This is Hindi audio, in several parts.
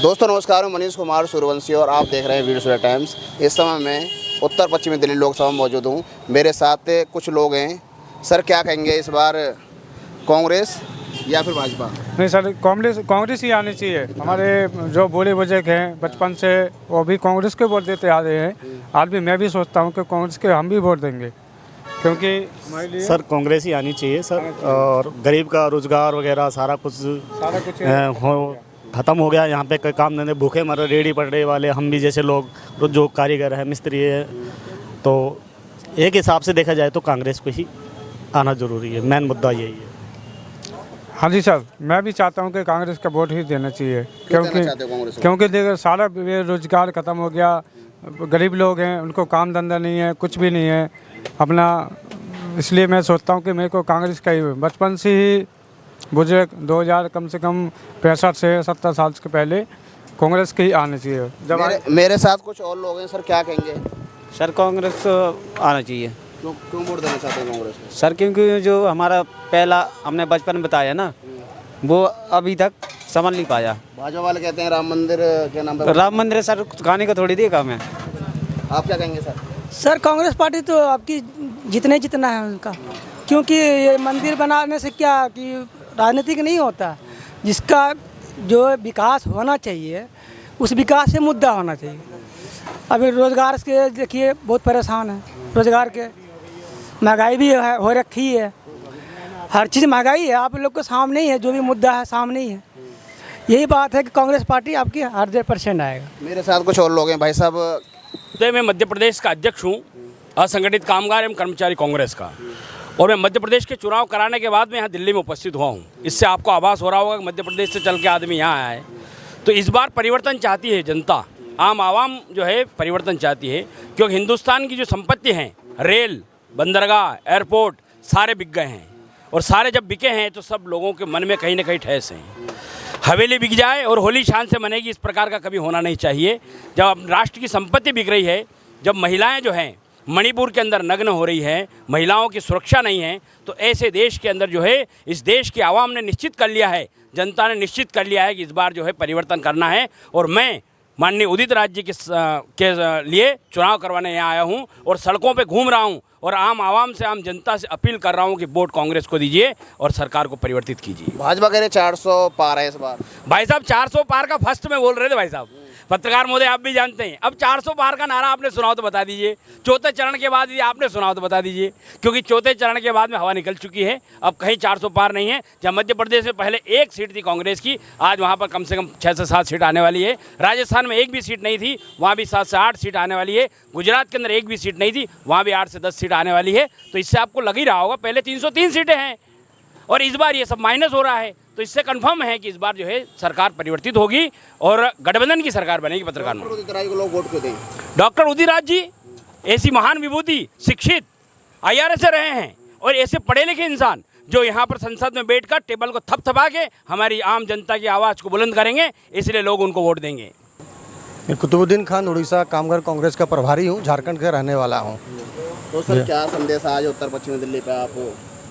दोस्तों नमस्कार, मैं मनीष कुमार सूर्यवंशी और आप देख रहे हैं वीडियो सूर्य टाइम्स। इस समय मैं उत्तर पश्चिमी दिल्ली लोकसभा में मौजूद हूँ। मेरे साथ कुछ लोग हैं। सर क्या कहेंगे, इस बार कांग्रेस या फिर भाजपा? नहीं सर, कांग्रेस ही आनी चाहिए। हमारे जो बूढ़े बुजुर्ग हैं बचपन से वो भी कांग्रेस के वोट देते आ रहे हैं। आज भी मैं भी सोचता हूँ कि कांग्रेस के हम भी वोट देंगे, क्योंकि सर कांग्रेस ही आनी चाहिए सर। और गरीब का रोजगार वगैरह सारा कुछ ख़त्म हो गया। यहाँ पे कोई काम धंधे भूखे मर रहे, रेडी पड़े वाले हम भी जैसे लोग जो कारीगर है, मिस्त्री है, तो एक हिसाब से देखा जाए तो कांग्रेस को ही आना ज़रूरी है। मेन मुद्दा यही है। हाँ जी सर, मैं भी चाहता हूँ कि कांग्रेस का वोट ही देना चाहिए, क्योंकि देखो सारा बेरोजगार ख़त्म हो गया। गरीब लोग हैं, उनको काम धंधा नहीं है, कुछ भी नहीं है अपना। इसलिए मैं सोचता हूँ कि मेरे को कांग्रेस का ही बचपन से ही बुजुर्ग 2000 कम से कम 65 से 70 साल के पहले कांग्रेस के ही आने चाहिए। मेरे साथ कुछ और लोग हैं। सर क्या कहेंगे? सर कांग्रेस आना चाहिए। क्यों वोट देना चाहते हैं कांग्रेस को? सर क्योंकि जो हमारा पहला हमने बचपन में बताया ना, वो अभी तक समझ नहीं पाया। भाजपा वाले कहते हैं राम मंदिर के नाम पर। राम मंदिर सर खाने का थोड़ी देर काम है। आप क्या कहेंगे सर? सर कांग्रेस पार्टी तो आपकी जितना है उनका, क्योंकि ये मंदिर बनाने से क्या कि राजनीतिक नहीं होता। जिसका जो विकास होना चाहिए उस विकास से मुद्दा होना चाहिए। अभी रोज़गार के देखिए बहुत परेशान है, रोज़गार के महंगाई भी हो रखी है, हर चीज़ महंगाई है। आप लोग के सामने ही है, जो भी मुद्दा है सामने ही है। यही बात है कि कांग्रेस पार्टी आपकी 100% आएगा। मेरे साथ कुछ और लोग हैं। भाई साहब, मैं मध्य प्रदेश का अध्यक्ष हूँ, असंगठित कामगार एवं कर्मचारी कांग्रेस का, और मैं मध्य प्रदेश के चुनाव कराने के बाद मैं यहाँ दिल्ली में उपस्थित हुआ हूँ। इससे आपको आभास हो रहा होगा कि मध्य प्रदेश से चल के आदमी यहाँ आया है। तो इस बार परिवर्तन चाहती है जनता, आम आवाम जो है परिवर्तन चाहती है, क्योंकि हिंदुस्तान की जो संपत्ति हैं, रेल, बंदरगाह, एयरपोर्ट, सारे बिक गए हैं। और सारे जब बिके हैं तो सब लोगों के मन में कहीं ना कहीं ठेस है। हवेली बिक जाए और होली शान से मनेगी, इस प्रकार का कभी होना नहीं चाहिए। जब राष्ट्र की संपत्ति बिक रही है, जब महिलाएं जो हैं मणिपुर के अंदर नग्न हो रही है, महिलाओं की सुरक्षा नहीं है, तो ऐसे देश के अंदर जो है इस देश की आवाम ने निश्चित कर लिया है, जनता ने निश्चित कर लिया है कि इस बार जो है परिवर्तन करना है। और मैं माननीय उदित राज जी के लिए चुनाव करवाने यहाँ आया हूँ और सड़कों पे घूम रहा हूँ और आम आवाम से, आम जनता से अपील कर रहा हूँ कि वोट कांग्रेस को दीजिए और सरकार को परिवर्तित कीजिए। भाजपा कह रहे 400 पार है इस बार। भाई साहब 400 पार का फर्स्ट में बोल रहे थे भाई साहब, पत्रकार महोदय आप भी जानते हैं। अब 400 पार का नारा आपने सुनाओ तो बता दीजिए। चौथे चरण के बाद यदि आपने सुनाओ तो बता दीजिए, क्योंकि चौथे चरण के बाद में हवा निकल चुकी है। अब कहीं 400 पार नहीं है। जब मध्य प्रदेश में पहले एक सीट थी कांग्रेस की, आज वहाँ पर कम से कम 6 से 7 सीट आने वाली है। राजस्थान में एक भी सीट नहीं थी, वहाँ भी 7 से 8 सीट आने वाली है। गुजरात के अंदर एक भी सीट नहीं थी, वहाँ भी 8 से 10 सीट आने वाली है। तो इससे आपको लग ही रहा होगा, पहले 303 सीटें हैं और इस बार ये सब माइनस हो रहा है। तो इससे कंफर्म है कि इस बार जो है सरकार परिवर्तित होगी और गठबंधन की सरकार बनेगी। पत्रकार को लोग वोट क्यों दें? डॉक्टर उदित राज जी ऐसी महान विभूति, शिक्षित, IRS से रहे हैं और ऐसे पढ़े लिखे इंसान जो यहाँ पर संसद में बैठकर टेबल को थपथपा के हमारी आम जनता की आवाज़ को बुलंद करेंगे, इसलिए लोग उनको वोट देंगे। कुतुबुद्दीन खान, उड़ीसा कामगार कांग्रेस का प्रभारी हूँ, झारखंड का रहने वाला हूँ। तो सर क्या संदेश आज उत्तर पश्चिमी दिल्ली पे आप?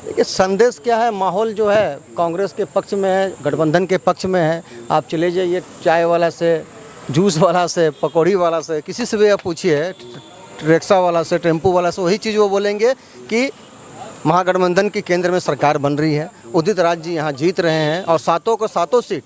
देखिए संदेश क्या है, माहौल जो है कांग्रेस के पक्ष में है, गठबंधन के पक्ष में है। आप चले जाइए चाय वाला से, जूस वाला से, पकौड़ी वाला से, किसी से भी आप पूछिए, रिक्शा वाला से, टेम्पो वाला से, वही चीज़ वो बोलेंगे कि महागठबंधन की केंद्र में सरकार बन रही है, उदित राज जी यहाँ जीत रहे हैं और सातों को सातों सीट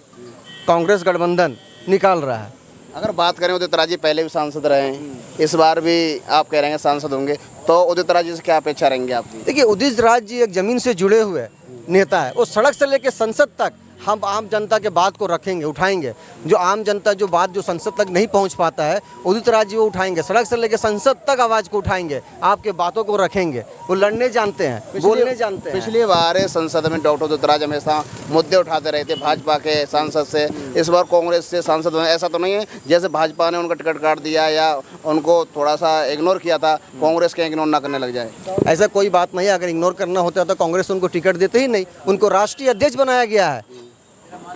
कांग्रेस गठबंधन निकाल रहा है। अगर बात करें, उदित राज जी पहले भी सांसद रहे हैं, इस बार भी आप कह रहे हैं सांसद होंगे, तो उदित राज जी से क्या अपेक्षा रहेंगे आपकी? देखिए उदित राज जी एक ज़मीन से जुड़े हुए नेता है। वो सड़क से लेकर संसद तक हम आम जनता के बात को रखेंगे, उठाएंगे। जो आम जनता जो बात जो संसद तक नहीं पहुंच पाता है, उदित राज जी वो उठाएंगे, सड़क से लेकर संसद तक आवाज़ को उठाएंगे, आपके बातों को रखेंगे। वो लड़ने जानते हैं, बोलने जानते हैं। पिछली बार संसद में डॉक्टर उदित राज हमेशा मुद्दे उठाते रहे थे भाजपा के सांसद से। इस बार कांग्रेस से सांसद बने, ऐसा तो नहीं है जैसे भाजपा ने उनका टिकट काट दिया या उनको थोड़ा सा इग्नोर किया था, कांग्रेस के इग्नोर ना करने लग जाए? ऐसा कोई बात नहीं है। अगर इग्नोर करना होता तो कांग्रेस उनको टिकट देते ही नहीं। उनको राष्ट्रीय अध्यक्ष बनाया गया है,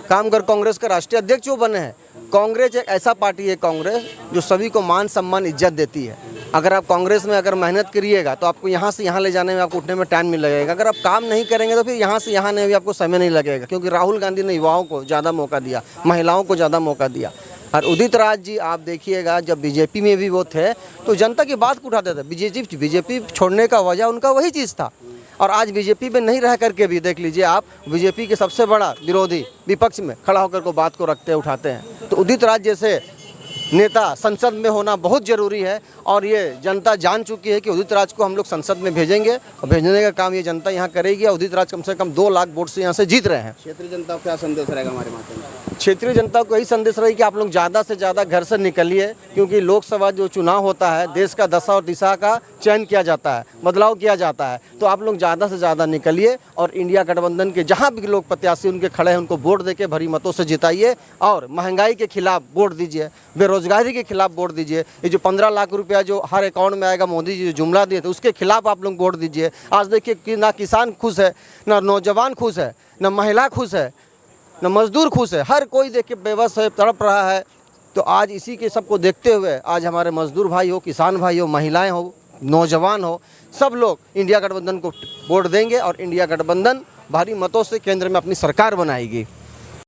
कामगार कांग्रेस का राष्ट्रीय अध्यक्ष वो बने हैं। कांग्रेस एक ऐसा पार्टी है, कांग्रेस जो सभी को मान सम्मान इज्जत देती है। अगर आप कांग्रेस में अगर मेहनत करिएगा तो आपको यहाँ से यहाँ ले जाने में आपको उठने में टाइम नहीं लगेगा। अगर आप काम नहीं करेंगे तो फिर यहाँ से यहाँ भी आपको समय नहीं लगेगा, क्योंकि राहुल गांधी ने युवाओं को ज़्यादा मौका दिया, महिलाओं को ज़्यादा मौका दिया। और उदित राज जी आप देखिएगा, जब बीजेपी में भी वो थे तो जनता की बात को उठाते थे। बीजेपी छोड़ने का वजह उनका वही चीज़ था। और आज बीजेपी में नहीं रह करके भी देख लीजिए आप, बीजेपी के सबसे बड़ा विरोधी विपक्ष में खड़ा होकर को बात को रखते उठाते हैं। तो उदित राज जैसे नेता संसद में होना बहुत ज़रूरी है। और ये जनता जान चुकी है कि उदित राज को हम लोग संसद में भेजेंगे और भेजने का काम ये जनता यहाँ करेगी। और उदित राज कम से कम 2 लाख वोट से यहाँ से जीत रहे हैं। क्षेत्रीय जनता को क्या संदेश रहेगा हमारे माध्यम से? क्षेत्रीय जनता को यही संदेश रही कि आप लोग ज़्यादा से ज़्यादा घर से निकलिए, क्योंकि लोकसभा जो चुनाव होता है देश का दशा और दिशा का चयन किया जाता है, बदलाव किया जाता है। तो आप लोग ज़्यादा से ज़्यादा निकलिए और इंडिया गठबंधन के जहाँ भी लोग प्रत्याशी उनके खड़े हैं उनको वोट देके भरी मतों से जिताइए। और महंगाई के खिलाफ वोट दीजिए, बेरोजगारी के खिलाफ वोट दीजिए। ये जो 15 लाख रुपया जो हर अकाउंट में आएगा, मोदी जी जो जुमला दिए थे उसके खिलाफ आप लोग वोट दीजिए। आज देखिए कि ना किसान खुश है, ना नौजवान खुश है, ना महिला खुश है, न मजदूर खुश है। हर कोई देख के बेबस है, तड़प रहा है। तो आज इसी के सबको देखते हुए आज हमारे मजदूर भाई हो, किसान भाई हो, महिलाएं हो, नौजवान हो, सब लोग इंडिया गठबंधन को वोट देंगे और इंडिया गठबंधन भारी मतों से केंद्र में अपनी सरकार बनाएगी।